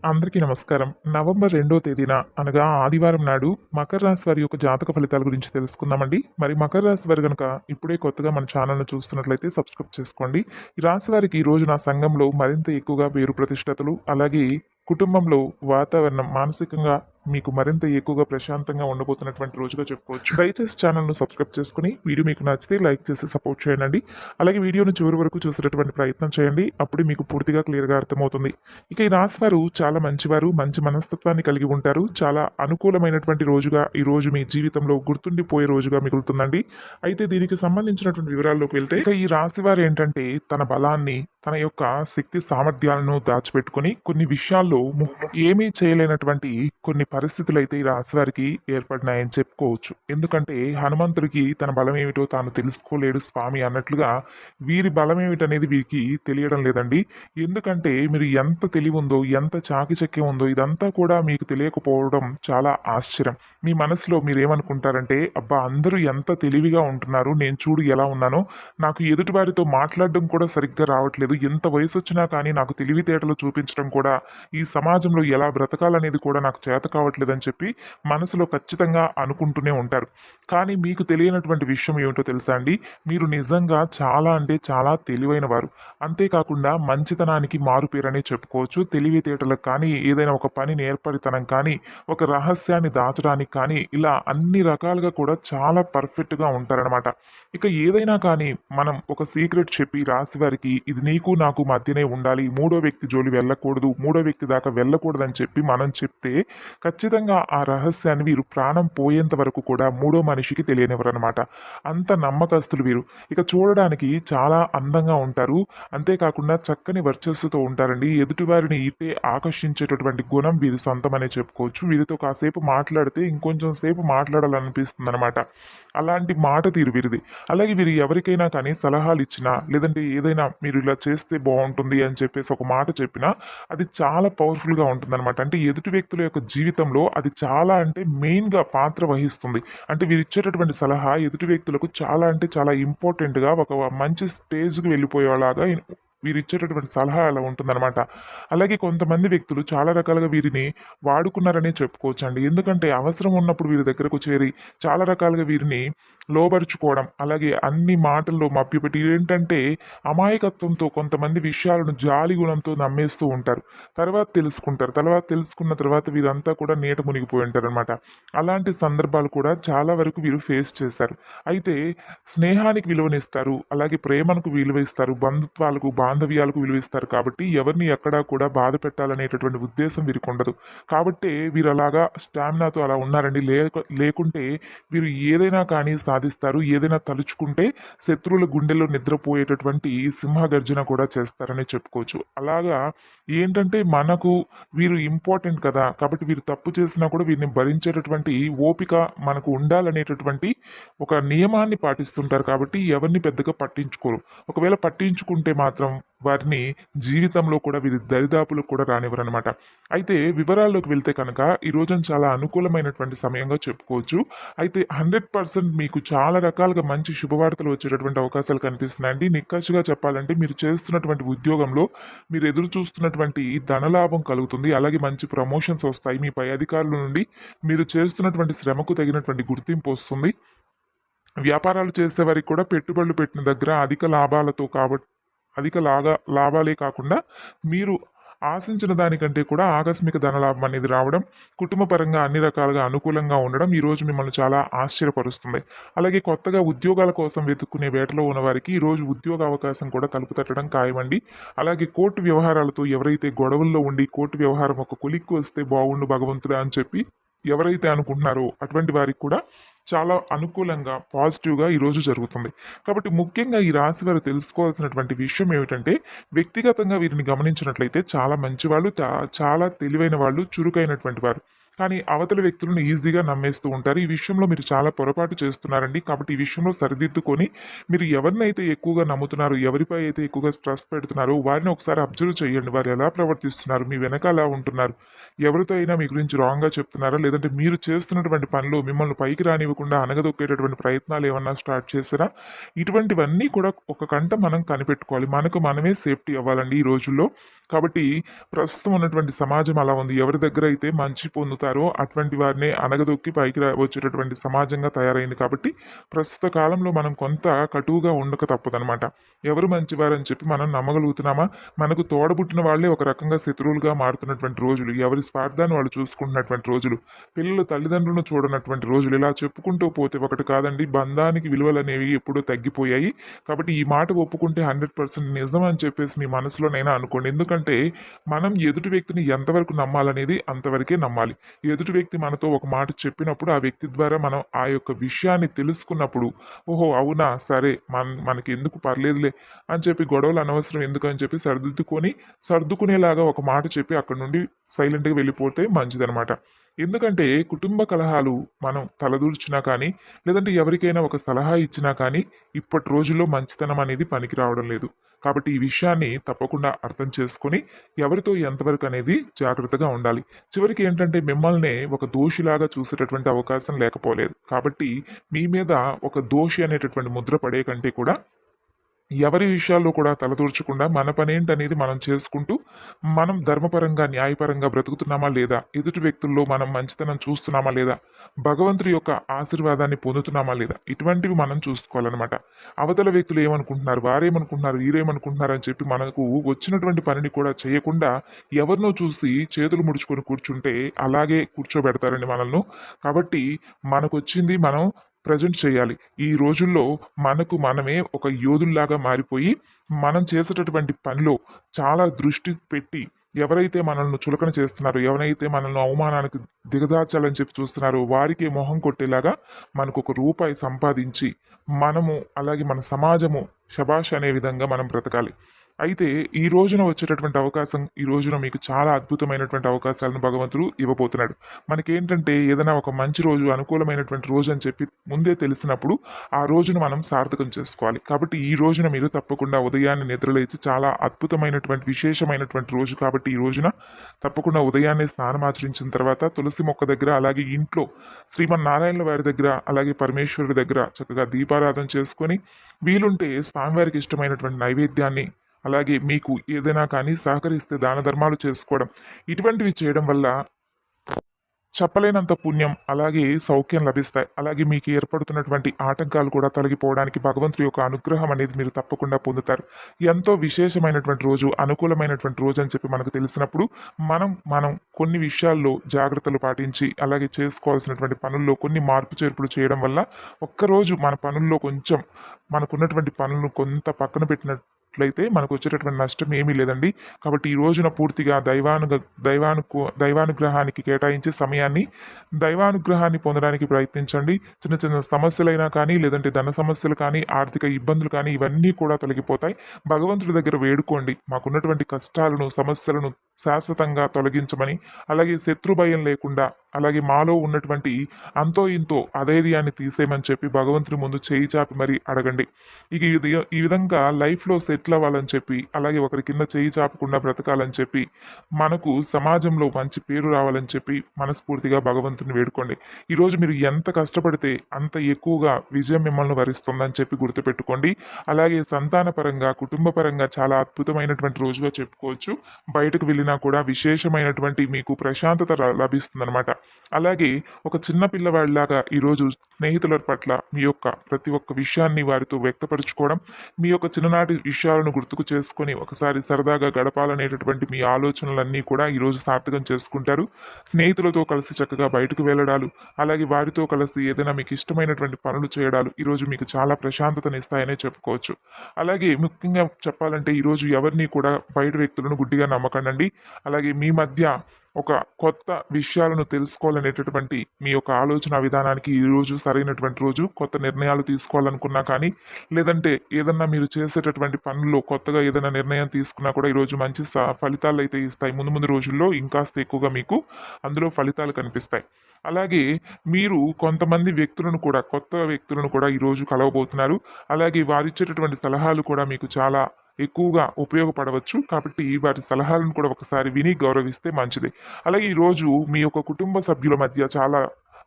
అందరికీ నమస్కారం. నవంబర్ 2వ తేదీన అనగా ఆదివారం నాడు మకర రాశి వారి యొక్క జాతక ఫలితాల గురించి తెలుసుకుందామండి. మరి మకర రాశి వారు గనుక ఇప్పుడే కొత్తగా మన ఛానల్‌ను చూస్తున్నట్లయితే సబ్స్క్రైబ్ చేసుకోండి. ఈ రాశి వారికి ఈ రోజు నా సంఘంలో మరింత ఎక్కువగా పేరు ప్రతిష్టతలు, అలాగే కుటుంబంలో వాతావరణం మానసికంగా మీకు మరింత ఎక్కువగా ప్రశాంతంగా ఉండబోతున్నటువంటి రోజుగా చెప్పుకోవచ్చు. దయచేసి ఛానల్‌ను సబ్స్క్రైబ్ చేసుకొని వీడియో మీకు నచ్చితే లైక్ చేసి సపోర్ట్ చేయండి. అలాగే వీడియోను చివరి వరకు చూసేటటువంటి ప్రయత్నం చేయండి. అప్పుడే మీకు పూర్తిగా క్లియర్‌గా అర్థమవుతుంది. ఇక ఈ రాశి వారు చాలా మంచివారు, మంచి మనస్తత్వాన్ని కలిగి ఉంటారు. చాలా అనుకూలమైనటువంటి రోజుగా ఈ రోజు మీ జీవితంలో గుర్తుండిపోయే రోజుగా మిగులుతుందండి. అయితే దీనికి సంబంధించినటువంటి వివరాల్లోకి వెళ్తే ఇక ఈ రాశి వారు ఏంటంటే తన బలాన్ని, తన యొక్క శక్తి సామర్థ్యాలను దాచిపెట్టుకొని కొన్ని విషయాల్లో ఏమీ చేయలేనటువంటి కొన్ని పరిస్థితులు అయితే ఈ రాశి వారికి ఏర్పడినాయని చెప్పుకోవచ్చు. ఎందుకంటే హనుమంతుడికి తన బలం ఏమిటో తాను తెలుసుకోలేడు స్వామి అన్నట్లుగా వీరి బలం ఏమిటనేది వీరికి తెలియడం లేదండి. ఎందుకంటే మీరు ఎంత తెలివి ఉందో, ఎంత చాకచక్యం ఉందో ఇదంతా కూడా మీకు తెలియకపోవడం చాలా ఆశ్చర్యం. మీ మనసులో మీరేమనుకుంటారంటే, అబ్బా! అందరూ ఎంత తెలివిగా ఉంటున్నారు. నేను చూడు ఎలా ఉన్నానో. నాకు ఎదుటివారితో మాట్లాడడం కూడా సరిగ్గా రావట్లేదు. ఎంత వయసొచ్చినా కానీ నాకు తెలివితేటలు చూపించడం కూడా, ఈ సమాజంలో ఎలా బ్రతకాలనేది కూడా నాకు చేత కావట్లేదని చెప్పి మనసులో ఖచ్చితంగా అనుకుంటూనే ఉంటారు. కానీ మీకు తెలియనటువంటి విషయం ఏమిటో తెలుసా అండి? మీరు నిజంగా చాలా అంటే చాలా తెలివైన వారు. అంతేకాకుండా మంచితనానికి మారుపేరనే చెప్పుకోవచ్చు. తెలివితేటలకు కానీ, ఏదైనా ఒక పని నేర్పరితనం కానీ, ఒక రహస్యాన్ని దాచడానికి కానీ, ఇలా అన్ని రకాలుగా కూడా చాలా పర్ఫెక్ట్‌గా ఉంటారనమాట. ఇక ఏదైనా కానీ మనం ఒక సీక్రెట్ చెప్పి రాశి వారికి ఇది నీకు నాకు మధ్యనే ఉండాలి. మూడో వ్యక్తి జోలి వెళ్ళకూడదు. మూడో వ్యక్తి దాకా వెళ్ళకూడదని చెప్పి మనం చెప్తే ఖచ్చితంగా ఆ రహస్యాన్ని వీరు ప్రాణం పోయేంత వరకు కూడా మూడో మనిషికి తెలియనివ్వరనమాట. అంత నమ్మకస్తులు వీరు. ఇక చూడడానికి చాలా అందంగా ఉంటారు. అంతేకాకుండా చక్కని వర్చస్సుతో ఉంటారండి. ఎదుటివారిని ఇట్టే ఆకర్షించేటటువంటి గుణం వీరి సొంతమనే చెప్పుకోవచ్చు. వీరితో కాసేపు మాట్లాడితే ఇంకొంచెం సేపు మాట్లాడాలనిపిస్తుందనమాట. అలాంటి మాట తీరు వీరిది. అలాగే వీరు ఎవరికైనా కానీ సలహాలు ఇచ్చినా, లేదంటే ఏదైనా మీరు ఇలా చేస్తే బాగుంటుంది అని చెప్పేసి ఒక మాట చెప్పినా అది చాలా పవర్ఫుల్‌గా ఉంటుందనమాట. అంటే ఎదుటి వ్యక్తుల యొక్క జీవితంలో అది చాలా అంటే మెయిన్‌గా పాత్ర వహిస్తుంది. అంటే వీరిచ్చేటటువంటి సలహా ఎదుటి వ్యక్తులకు చాలా అంటే చాలా ఇంపార్టెంట్‌గా ఒక మంచి స్టేజ్‌కి వెళ్ళిపోయేలాగా వీరిచ్చేటటువంటి సలహా అలా ఉంటుందనమాట. అలాగే కొంతమంది వ్యక్తులు చాలా రకాలుగా వీరిని వాడుకున్నారనే చెప్పుకోవచ్చండి. ఎందుకంటే అవసరం ఉన్నప్పుడు వీరి దగ్గరకు చేరి చాలా రకాలుగా వీరిని లోబరుచుకోవడం, అలాగే అన్ని మాటల్లో మభ్యపెట్టి ఏంటంటే అమాయకత్వంతో కొంతమంది విషయాలను జాలి గుణంతో నమ్మేస్తూ ఉంటారు. తర్వాత తెలుసుకుంటారు. తర్వాత తెలుసుకున్న తర్వాత వీరంతా కూడా నీట మునిగిపోయి ఉంటారనమాట. అలాంటి సందర్భాలు కూడా చాలా వరకు వీరు ఫేస్ చేశారు. అయితే స్నేహానికి విలువనిస్తారు. అలాగే ప్రేమకు విలువ ఇస్తారు. బంధుత్వాలకు, బాంధవ్యాలకు విలువ ఇస్తారు కాబట్టి ఎవరిని ఎక్కడా కూడా బాధ పెట్టాలనేటటువంటి ఉద్దేశం వీరికి ఉండదు. కాబట్టే వీరు అలాగా స్టామినాతో అలా ఉన్నారండి. లేకుంటే వీరు ఏదైనా కానీ సాధిస్తారు. ఏదైనా తలుచుకుంటే శత్రువుల గుండెల్లో నిద్రపోయేటటువంటి సింహగర్జన కూడా చేస్తారని చెప్పుకోవచ్చు. అలాగా ఏంటంటే మనకు వీరు ఇంపార్టెంట్ కదా! కాబట్టి వీరు తప్పు చేసినా కూడా వీరిని భరించేటటువంటి ఓపిక మనకు ఉండాలనేటటువంటి ఒక నియమాన్ని పాటిస్తుంటారు కాబట్టి ఎవరిని పెద్దగా పట్టించుకోరు. ఒకవేళ పట్టించుకుంటే మాత్రం వారిని జీవితంలో కూడా వీరి దరిదాపులకు కూడా రానివ్వరనమాట. అయితే వివరాల్లోకి వెళ్తే కనుక ఈ రోజున చాలా అనుకూలమైనటువంటి సమయంగా చెప్పుకోవచ్చు. అయితే 100% మీకు చాలా రకాలుగా మంచి శుభవార్తలు వచ్చేటటువంటి అవకాశాలు కనిపిస్తున్నాయండి. నిక్కచ్చిగా చెప్పాలంటే మీరు చేస్తున్నటువంటి ఉద్యోగంలో మీరు ఎదురు చూస్తున్నటువంటి ధనలాభం కలుగుతుంది. అలాగే మంచి ప్రమోషన్స్ వస్తాయి. మీ పై అధికారుల నుండి మీరు చేస్తున్నటువంటి శ్రమకు తగినటువంటి గుర్తింపు వస్తుంది. వ్యాపారాలు చేసేవారికి కూడా పెట్టుబడులు పెట్టిన దగ్గర అధిక లాభాలే కాకుండా మీరు ఆశించిన దానికంటే కూడా ఆకస్మిక ధనలాభం అనేది రావడం, కుటుంబ పరంగా అన్ని రకాలుగా అనుకూలంగా ఉండడం ఈరోజు మిమ్మల్ని చాలా ఆశ్చర్యపరుస్తుంది. అలాగే కొత్తగా ఉద్యోగాల కోసం వెతుక్కునే వేటలో ఉన్నవారికి ఈరోజు ఉద్యోగ అవకాశం కూడా తలుపు తట్టడం ఖాయమండి. అలాగే కోర్టు వ్యవహారాలతో ఎవరైతే గొడవల్లో ఉండి కోర్టు వ్యవహారం ఒక కొలిక్కి వస్తే బాగుండు భగవంతుడా అని చెప్పి ఎవరైతే అనుకుంటున్నారో అటువంటి వారికి కూడా చాలా అనుకూలంగా పాజిటివ్‌గా ఈరోజు జరుగుతుంది. కాబట్టి ముఖ్యంగా ఈ రాశి వారు తెలుసుకోవాల్సినటువంటి విషయం ఏమిటంటే, వ్యక్తిగతంగా వీరిని గమనించినట్లయితే చాలా మంచివాళ్ళు, చాలా తెలివైన వాళ్ళు, చురుకైనటువంటి వారు. కానీ అవతలి వ్యక్తులను ఈజీగా నమ్మేస్తూ ఉంటారు. ఈ విషయంలో మీరు చాలా పొరపాటు చేస్తున్నారండి. కాబట్టి ఈ విషయంలో సరిదిద్దుకొని మీరు ఎవరినైతే ఎక్కువగా నమ్ముతున్నారో, ఎవరిపై అయితే ఎక్కువగా ట్రస్ట్ పెడుతున్నారో వారిని ఒకసారి అబ్జర్వ్ చేయండి. వారు ఎలా ప్రవర్తిస్తున్నారు? మీ వెనక ఎలా ఉంటున్నారు? ఎవరితో అయినా మీ గురించి రాంగ్‌గా చెప్తున్నారా? లేదంటే మీరు చేస్తున్నటువంటి పనిలో మిమ్మల్ని పైకి రానివ్వకుండా అణగదొక్కేటటువంటి ప్రయత్నాలు ఏమన్నా స్టార్ట్ చేశారా? ఇటువంటివన్నీ కూడా ఒక కంట మనం కనిపెట్టుకోవాలి. మనకు మనమే సేఫ్టీ అవ్వాలండి ఈ రోజుల్లో. కాబట్టి ప్రస్తుతం ఉన్నటువంటి సమాజం అలా ఉంది. ఎవరి దగ్గర అయితే మంచి పొందుతారో అటువంటి వారినే అణగదొక్కి పైకి వచ్చేటటువంటి సమాజంగా తయారైంది. కాబట్టి ప్రస్తుత కాలంలో మనం కొంత కటువుగా ఉండక తప్పదనమాట. ఎవరు మంచివారని చెప్పి మనం నమ్మగలుగుతున్నామా? మనకు తోడబుట్టిన వాళ్ళే ఒక రకంగా శత్రువులుగా మారుతున్నటువంటి రోజులు. ఎవరి స్వార్థాన్ని వాళ్ళు చూసుకుంటున్నటువంటి రోజులు. పిల్లలు తల్లిదండ్రులను చూడనటువంటి రోజులు. ఇలా చెప్పుకుంటూ పోతే ఒకటి కాదండి, బంధానికి విలువలనేవి ఎప్పుడో తగ్గిపోయాయి. కాబట్టి ఈ మాట ఒప్పుకుంటే 100% నిజం అని చెప్పేసి మీ మనసులోనైనా అనుకోండి. ఎందుకంటే మనం ఎదుటి వ్యక్తిని ఎంతవరకు నమ్మాలనేది అంతవరకే నమ్మాలి. ఎదుటి వ్యక్తి మనతో ఒక మాట చెప్పినప్పుడు ఆ వ్యక్తి ద్వారా మనం ఆ యొక్క విషయాన్ని తెలుసుకున్నప్పుడు, ఓహో! అవునా! సరే మనకి ఎందుకు పర్లేదులే అని చెప్పి గొడవలు అనవసరం ఎందుకు అని చెప్పి సర్దుకునేలాగా ఒక మాట చెప్పి అక్కడి నుండి సైలెంట్‌గా వెళ్ళిపోతే మంచిదనమాట. ఎందుకంటే కుటుంబ కలహాలు మనం తలదూర్చినా కానీ, లేదంటే ఎవరికైనా ఒక సలహా ఇచ్చినా కానీ, ఇప్పటి రోజుల్లో మంచితనం అనేది పనికి రావడం లేదు. కాబట్టి ఈ విషయాన్ని తప్పకుండా అర్థం చేసుకొని, ఎవరితో ఎంతవరకు అనేది జాగ్రత్తగా ఉండాలి. చివరికి ఏంటంటే మిమ్మల్నే ఒక దోషిలాగా చూసేటటువంటి అవకాశం లేకపోలేదు. కాబట్టి మీ మీద ఒక దోషి అనేటటువంటి ముద్ర పడే కంటే కూడా ఎవరి విషయాల్లో కూడా తలదూర్చకుండా మన పనేంటనేది మనం చేసుకుంటూ, మనం ధర్మపరంగా, న్యాయపరంగా బ్రతుకుతున్నామా లేదా? ఎదుటి వ్యక్తుల్లో మనం మంచితనం చూస్తున్నామా లేదా? భగవంతుడి యొక్క ఆశీర్వాదాన్ని పొందుతున్నామా లేదా? ఇటువంటివి మనం చూసుకోవాలనమాట. అవతల వ్యక్తులు ఏమనుకుంటున్నారు, వారేమనుకుంటున్నారు, వీరేమనుకుంటున్నారు అని చెప్పి మనకు వచ్చినటువంటి పనిని కూడా చేయకుండా ఎవరినో చూసి చేతులు ముడుచుకొని కూర్చుంటే అలాగే కూర్చోబెడతారండి మనల్ని. కాబట్టి మనకొచ్చింది మనం ప్రెజెంట్ చేయాలి. ఈ రోజుల్లో మనకు మనమే ఒక యోధుల్లాగా మారిపోయి, మనం చేసేటటువంటి పనిలో చాలా దృష్టి పెట్టి, ఎవరైతే మనల్ని చులకన చేస్తున్నారో, ఎవరైతే మనల్ని అవమానానికి దిగజార్చాలని చెప్పి చూస్తున్నారో, వారికే మొహం కొట్టేలాగా మనకొక రూపాయి సంపాదించి, మనము అలాగే మన సమాజము శభాష్ అనే విధంగా మనం బ్రతకాలి. అయితే ఈ రోజున వచ్చేటటువంటి అవకాశం, ఈ రోజున మీకు చాలా అద్భుతమైనటువంటి అవకాశాలను భగవంతుడు ఇవ్వబోతున్నాడు. మనకేంటంటే ఏదైనా ఒక మంచి రోజు, అనుకూలమైనటువంటి రోజు అని చెప్పి ముందే తెలిసినప్పుడు, ఆ రోజును మనం సార్థకం చేసుకోవాలి. కాబట్టి ఈ రోజున మీరు తప్పకుండా ఉదయాన్నే నిద్రలేచి చాలా అద్భుతమైనటువంటి, విశేషమైనటువంటి రోజు కాబట్టి ఈ రోజున తప్పకుండా ఉదయాన్నే స్నానమాచరించిన తర్వాత తులసి మొక్క దగ్గర, అలాగే ఇంట్లో శ్రీమన్నారాయణుల వారి దగ్గర, అలాగే పరమేశ్వరుడి దగ్గర చక్కగా దీపారాధన చేసుకొని, వీలుంటే స్వామివారికి ఇష్టమైనటువంటి నైవేద్యాన్ని, అలాగే మీకు ఏదైనా కానీ సహకరిస్తే దాన ధర్మాలు చేసుకోవడం, ఇటువంటివి చేయడం వల్ల చెప్పలేనంత పుణ్యం, అలాగే సౌఖ్యం లభిస్తాయి. అలాగే మీకు ఏర్పడుతున్నటువంటి ఆటంకాలు కూడా తొలగిపోవడానికి భగవంతుడి యొక్క అనుగ్రహం అనేది మీరు తప్పకుండా పొందుతారు. ఎంతో విశేషమైనటువంటి రోజు, అనుకూలమైనటువంటి రోజు అని చెప్పి మనకు తెలిసినప్పుడు, మనం కొన్ని విషయాల్లో జాగ్రత్తలు పాటించి, అలాగే చేసుకోవాల్సినటువంటి పనుల్లో కొన్ని మార్పు చేర్పులు చేయడం వల్ల ఒక్కరోజు మన పనుల్లో కొంచెం, మనకున్నటువంటి పనులను కొంత పక్కన పెట్టినట్లయితే మనకు వచ్చేటటువంటి నష్టం ఏమీ లేదండి. కాబట్టి ఈ రోజున పూర్తిగా దైవానుగ్రహానికి కేటాయించే సమయాన్ని, దైవానుగ్రహాన్ని పొందడానికి ప్రయత్నించండి. చిన్న చిన్న సమస్యలైనా కానీ, లేదంటే ధన సమస్యలు కానీ, ఆర్థిక ఇబ్బందులు కానీ, ఇవన్నీ కూడా తొలగిపోతాయి. భగవంతుడి దగ్గర వేడుకోండి, మాకున్నటువంటి కష్టాలను, సమస్యలను శాశ్వతంగా తొలగించమని. అలాగే శత్రు భయం లేకుండా, అలాగే మాలో ఉన్నటువంటి అంతో ఇంతో అధైర్యాన్ని తీసేయమని చెప్పి భగవంతుడి ముందు చేయి చాపి మరీ అడగండి. ఇక ఈ విధంగా లైఫ్లో సెటిల్ అవ్వాలని చెప్పి, అలాగే ఒకరి కింద చేయి చాపకుండా బ్రతకాలని చెప్పి, మనకు సమాజంలో మంచి పేరు రావాలని చెప్పి మనస్ఫూర్తిగా భగవంతుని వేడుకోండి. ఈరోజు మీరు ఎంత కష్టపడితే అంత ఎక్కువగా విజయం మిమ్మల్ని వరిస్తుందని చెప్పి గుర్తుపెట్టుకోండి. అలాగే సంతాన పరంగా, కుటుంబ పరంగా చాలా అద్భుతమైనటువంటి రోజుగా చెప్పుకోవచ్చు. బయటకు వెళ్ళినా కూడా విశేషమైనటువంటి మీకు ప్రశాంతత లభిస్తుందన్నమాట. అలాగే ఒక చిన్న పిల్లవాడిలాగా ఈరోజు స్నేహితుల పట్ల మీ యొక్క ప్రతి ఒక్క విషయాన్ని వారితో వ్యక్తపరుచుకోవడం, మీ యొక్క చిన్ననాటి విషయాలను గుర్తుకు చేసుకొని ఒకసారి సరదాగా గడపాలనేటటువంటి మీ ఆలోచనలన్నీ కూడా ఈరోజు సార్థకం చేసుకుంటారు. స్నేహితులతో కలిసి చక్కగా బయటకు వెళ్ళడాలు, అలాగే వారితో కలిసి ఏదైనా మీకు ఇష్టమైనటువంటి పనులు చేయడాలు ఈరోజు మీకు చాలా ప్రశాంతతను ఇస్తాయనే చెప్పుకోవచ్చు. అలాగే ముఖ్యంగా చెప్పాలంటే ఈరోజు ఎవరిని కూడా బయట వ్యక్తులను గుడ్డిగా నమ్మకండి. అలాగే మీ మధ్య ఒక కొత్త విషయాలను తెలుసుకోవాలనేటటువంటి మీ యొక్క ఆలోచన విధానానికి ఈరోజు సరైనటువంటి రోజు. కొత్త నిర్ణయాలు తీసుకోవాలనుకున్నా కానీ, లేదంటే ఏదన్నా మీరు చేసేటటువంటి పనుల్లో కొత్తగా ఏదైనా నిర్ణయం తీసుకున్నా కూడా ఈరోజు మంచి ఫలితాలు అయితే ఇస్తాయి. ముందు ముందు రోజుల్లో ఇంకాస్త ఎక్కువగా మీకు అందులో ఫలితాలు కనిపిస్తాయి. అలాగే మీరు కొంతమంది వ్యక్తులను కూడా, కొత్త వ్యక్తులను కూడా ఈరోజు కలవబోతున్నారు. అలాగే వారిచ్చేటటువంటి సలహాలు కూడా మీకు చాలా ఎక్కువగా ఉపయోగపడవచ్చు. కాబట్టి వారి సలహాలను కూడా ఒకసారి విని గౌరవిస్తే మంచిది. అలాగే ఈరోజు మీ యొక్క కుటుంబ సభ్యుల మధ్య చాలా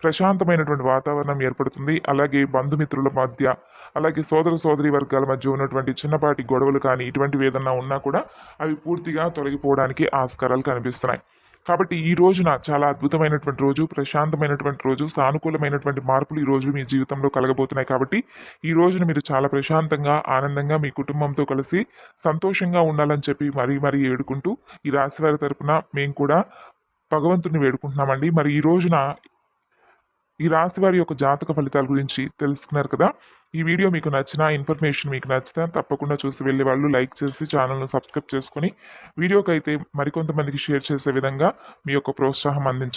ప్రశాంతమైనటువంటి వాతావరణం ఏర్పడుతుంది. అలాగే బంధుమిత్రుల మధ్య, అలాగే సోదర సోదరి వర్గాల మధ్య ఉన్నటువంటి చిన్నపాటి గొడవలు కానీ ఇటువంటివి ఏదన్నా ఉన్నా కూడా అవి పూర్తిగా తొలగిపోవడానికి ఆస్కారాలు కనిపిస్తున్నాయి. కాబట్టి ఈ రోజున చాలా అద్భుతమైనటువంటి రోజు, ప్రశాంతమైనటువంటి రోజు, సానుకూలమైనటువంటి మార్పులు ఈ రోజు మీ జీవితంలో కలగబోతున్నాయి. కాబట్టి ఈ రోజున మీరు చాలా ప్రశాంతంగా, ఆనందంగా మీ కుటుంబంతో కలిసి సంతోషంగా ఉండాలని చెప్పి మరీ మరీ వేడుకుంటూ ఈ రాశివారి తరపున మేము కూడా భగవంతుడిని వేడుకుంటున్నామండి. మరి ఈ రోజున ఈ రాశి వారి యొక్క జాతక ఫలితాల గురించి తెలుసుకున్నారు కదా. ఈ వీడియో మీకు నచ్చిన, ఇన్ఫర్మేషన్ మీకు నచ్చితే తప్పకుండా చూసి వెళ్ళే వాళ్ళు లైక్ చేసి ఛానల్ను సబ్స్క్రైబ్ చేసుకొని వీడియోకి అయితే మరికొంతమందికి షేర్ చేసే విధంగా మీ యొక్క ప్రోత్సాహం అందించండి.